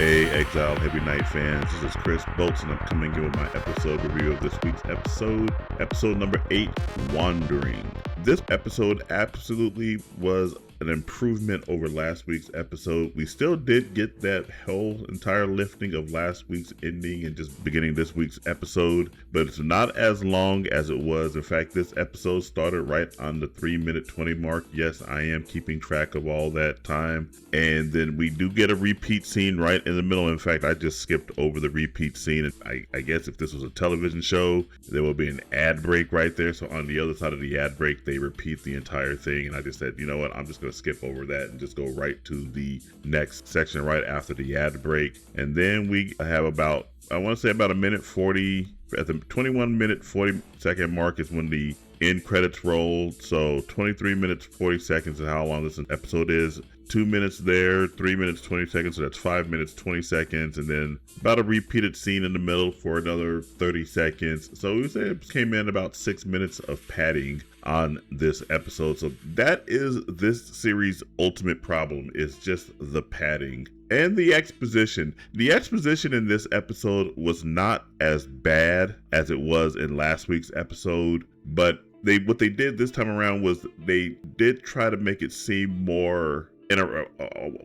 Hey, Exile Heavy Night fans, this is Chris Bolts, and I'm coming in with my episode review of this week's episode number 8, Wandering. This episode absolutely was an improvement over last week's episode. We still did get that whole entire lifting of last week's ending and just beginning this week's episode, but it's not as long as it was. In fact, this episode started right on the 3-minute 20 mark. Yes, I am keeping track of all that time. And then we do get a repeat scene right in the middle. In fact, I just skipped over the repeat scene. I guess if this was a television show, there will be an ad break right there. So on the other side of the ad break, they repeat the entire thing. And I just said, you know what, I'm just going to skip over that and just go right to the next section right after the ad break. And then we have about, I want to say about a minute 40, at the 21 minute 40 second mark is when the end credits roll. So 23 minutes 40 seconds is how long this episode is. 2 minutes there, 3 minutes 20 seconds, so that's 5 minutes 20 seconds, and then about a repeated scene in the middle for another 30 seconds. So we say it came in about 6 minutes of padding on this episode. So that is this series' ultimate problem, is just the padding and the exposition. The exposition in this episode was not as bad as it was in last week's episode, but what they did this time around was they did try to make it seem more,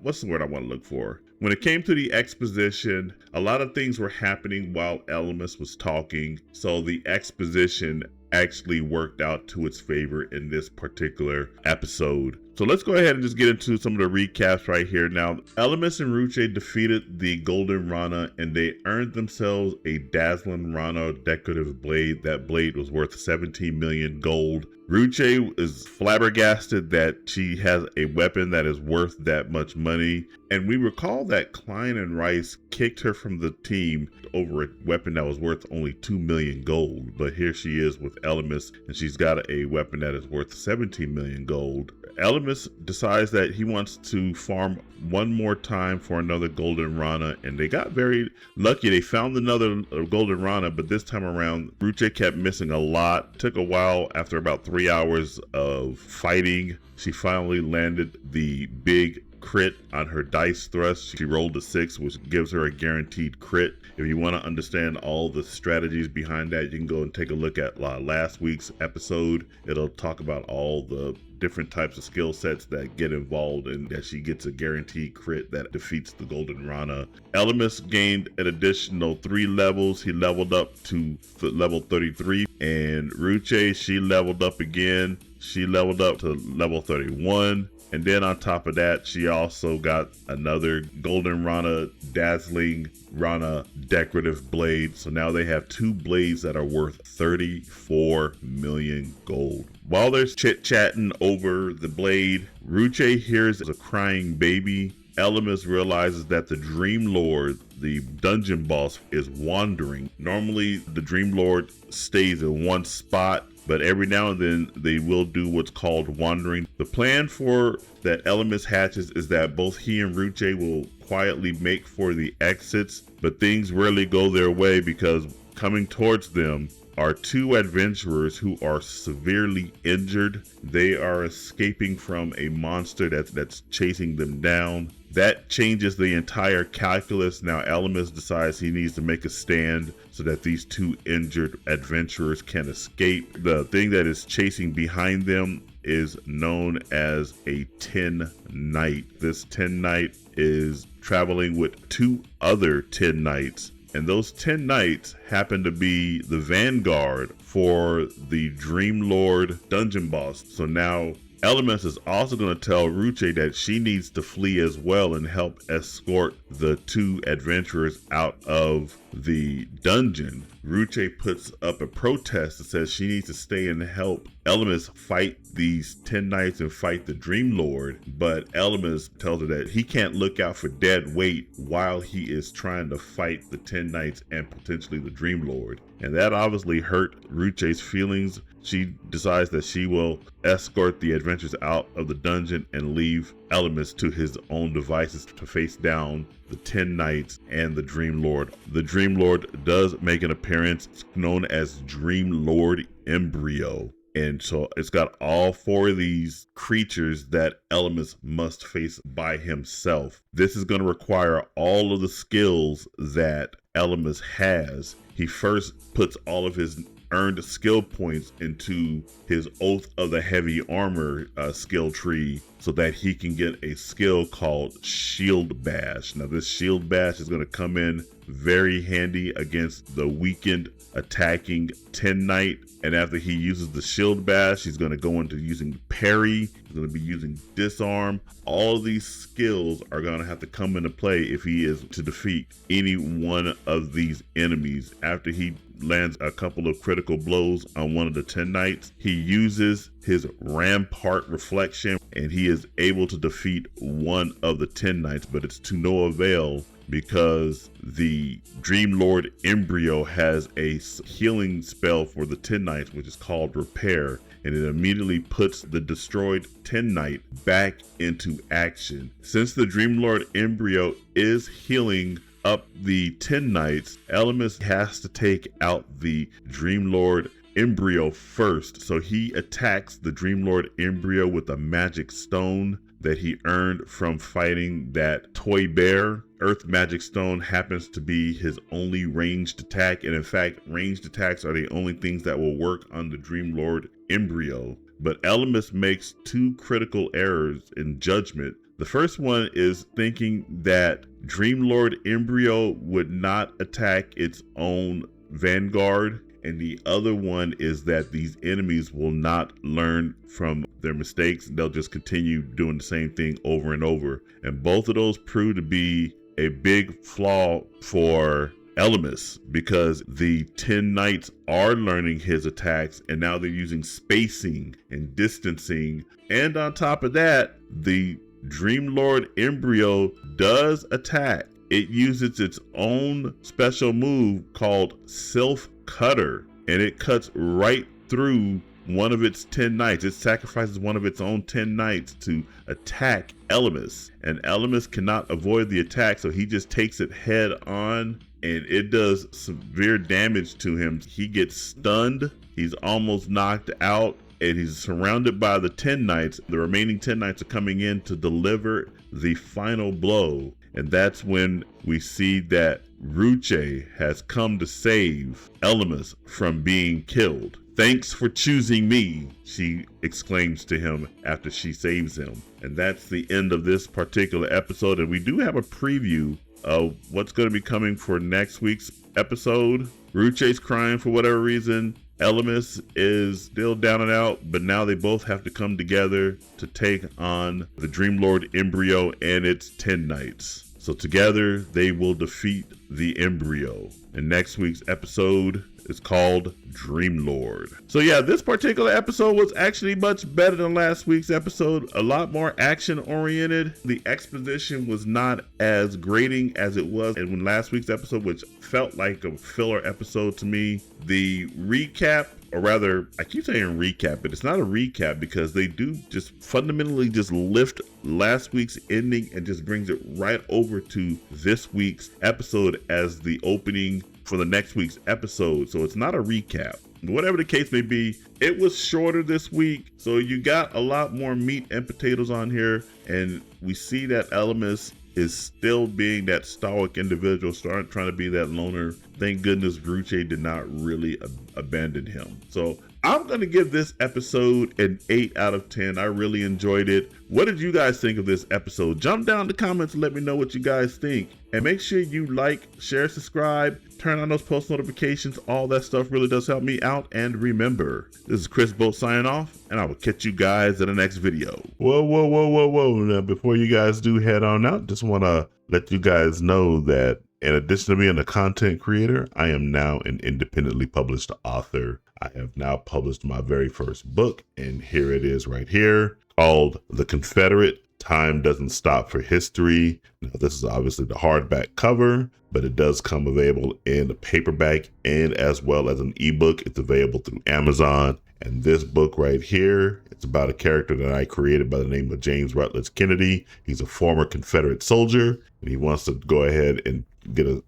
what's the word I want to look for? When it came to the exposition, a lot of things were happening while Elymas was talking, so the exposition actually worked out to its favor in this particular episode. So let's go ahead and just get into some of the recaps right here. Now, Elymas and Ruche defeated the Golden Rana, and they earned themselves a Dazzling Rana decorative blade. That blade was worth 17 million gold. Ruche is flabbergasted that she has a weapon that is worth that much money. And we recall that Klein and Rice kicked her from the team over a weapon that was worth only 2 million gold. But here she is with Elymas, and she's got a weapon that is worth 17 million gold. Elymas decides that he wants to farm one more time for another Golden Rana, and they got very lucky. They found another Golden Rana, but this time around, Ruche kept missing a lot. Took a while. After about 3 hours of fighting, she finally landed the big crit on her dice thrust. She rolled a 6, which gives her a guaranteed crit. If you want to understand all the strategies behind that, you can go and take a look at last week's episode. It'll talk about all the different types of skill sets that get involved, and that she gets a guaranteed crit that defeats the Golden Rana. Elymas gained an additional 3 levels. He leveled up to level 33, and Ruche, she leveled up again. She leveled up to level 31. And then on top of that, she also got another Golden Rana Dazzling Rana decorative blade. So now they have 2 blades that are worth 34 million gold. While they're chit-chatting over the blade, Ruche hears a crying baby. Elymas realizes that the Dream Lord, the dungeon boss, is wandering. Normally, the Dream Lord stays in one spot, but every now and then they will do what's called wandering. The plan for that Elymas hatches is that both he and Ruche will quietly make for the exits, but things rarely go their way, because coming towards them are 2 adventurers who are severely injured. They are escaping from a monster that's chasing them down. That changes the entire calculus. Now Elymas decides he needs to make a stand so that these 2 injured adventurers can escape. The thing that is chasing behind them is known as a Tin Knight. This Tin Knight is traveling with 2 other Tin Knights, and those 10 knights happen to be the vanguard for the Dream Lord dungeon boss. So now Elymas is also going to tell Ruche that she needs to flee as well and help escort the 2 adventurers out of the dungeon. Ruche puts up a protest that says she needs to stay and help Elymas fight these 10 knights and fight the Dream Lord, but Elymas tells her that he can't look out for dead weight while he is trying to fight the 10 knights and potentially the Dream Lord. And that obviously hurt Ruche's feelings. She decides that she will escort the adventurers out of the dungeon and leave Elymas to his own devices to face down the 10 knights and the Dream Lord. The Dream Lord does make an appearance, known as Dream Lord Embryo. And so it's got all 4 of these creatures that Elymas must face by himself. This is going to require all of the skills that Elymas has. He first puts all of his earned skill points into his Oath of the Heavy Armor skill tree so that he can get a skill called Shield Bash. Now this Shield Bash is going to come in very handy against the weakened attacking 10 Knight. And after he uses the Shield Bash, he's going to go into using Parry. He's going to be using Disarm. All of these skills are going to have to come into play if he is to defeat any one of these enemies. After he lands a couple of critical blows on one of the 10 Knights, he uses his Rampart Reflection and he is able to defeat one of the 10 Knights, but it's to no avail because the Dream Lord Embryo has a healing spell for the 10 Knights, which is called Repair, and it immediately puts the destroyed 10 Knight back into action. Since the Dream Lord Embryo is healing up the 10 Knights, Elymas has to take out the Dream Lord Embryo first. So he attacks the Dream Lord Embryo with a magic stone that he earned from fighting that toy bear. Earth Magic Stone happens to be his only ranged attack, and in fact, ranged attacks are the only things that will work on the Dream Lord Embryo. But Elymas makes 2 critical errors in judgment. The first one is thinking that Dream Lord Embryo would not attack its own Vanguard, and the other one is that these enemies will not learn from their mistakes. They'll just continue doing the same thing over and over. And both of those prove to be a big flaw for Elymas, because the 10 Knights are learning his attacks and now they're using spacing and distancing. And on top of that, the Dream Lord Embryo does attack. It uses its own special move called Self Cutter, and it cuts right through one of its 10 Knights. It sacrifices one of its own 10 Knights to attack Elymas, and Elymas cannot avoid the attack, so he just takes it head on, and it does severe damage to him. He gets stunned, he's almost knocked out, and he's surrounded by the 10 Knights. The remaining 10 Knights are coming in to deliver the final blow, and that's when we see that Ruche has come to save Elymas from being killed. "Thanks for choosing me," she exclaims to him after she saves him. And that's the end of this particular episode. And we do have a preview of what's going to be coming for next week's episode. Ruche's crying for whatever reason. Elymas is still down and out, but now they both have to come together to take on the Dream Lord Embryo and its 10 Knights. So together they will defeat the Embryo. And next week's episode is called Dream Lord. So yeah, this particular episode was actually much better than last week's episode. A lot more action oriented. The exposition was not as grating as it was in last week's episode, which felt like a filler episode to me. The recap, or rather, I keep saying recap, but it's not a recap because they do just fundamentally just lift last week's ending and just brings it right over to this week's episode as the opening for the next week's episode. So it's not a recap. Whatever the case may be, it was shorter this week, so you got a lot more meat and potatoes on here, and we see that Elymas is still being that stoic individual, trying to be that loner. Thank goodness Ruche did not really abandon him. So I'm going to give this episode an 8 out of 10. I really enjoyed it. What did you guys think of this episode? Jump down in the comments and let me know what you guys think. And make sure you like, share, subscribe, turn on those post notifications. All that stuff really does help me out. And remember, this is Chris Bolt signing off, and I will catch you guys in the next video. Whoa. Now, before you guys do head on out, just want to let you guys know that in addition to being a content creator, I am now an independently published author. I have now published my very first book, and here it is right here, called The Confederate: Time Doesn't Stop for History. Now, this is obviously the hardback cover, but it does come available in a paperback and as well as an ebook. It's available through Amazon. And this book right here, it's about a character that I created by the name of James Rutledge Kennedy. He's a former Confederate soldier, and he wants to go ahead and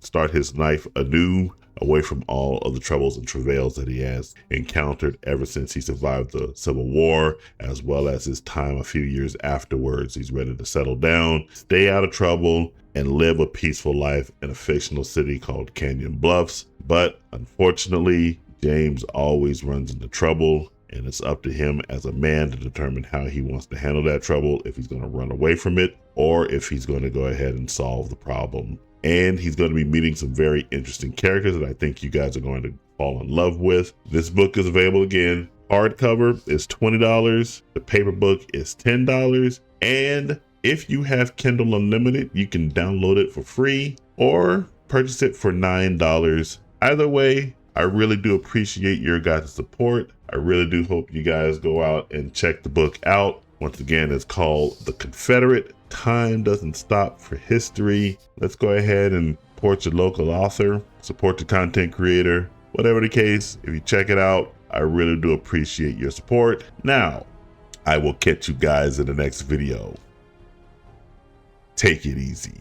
start his life anew away from all of the troubles and travails that he has encountered ever since he survived the Civil War, as well as his time a few years afterwards. He's ready to settle down, stay out of trouble, and live a peaceful life in a fictional city called Canyon Bluffs. But unfortunately, James always runs into trouble, and it's up to him as a man to determine how he wants to handle that trouble, if he's going to run away from it or if he's going to go ahead and solve the problem. And he's going to be meeting some very interesting characters that I think you guys are going to fall in love with. This book is available again. Hardcover is $20. The paper book is $10. And if you have Kindle Unlimited, you can download it for free or purchase it for $9. Either way, I really do appreciate your guys' support. I really do hope you guys go out and check the book out. Once again, it's called The Confederate. Time Doesn't Stop for History. Let's go ahead and support your local author, support the content creator. Whatever the case, if you check it out, I really do appreciate your support. Now, I will catch you guys in the next video. Take it easy.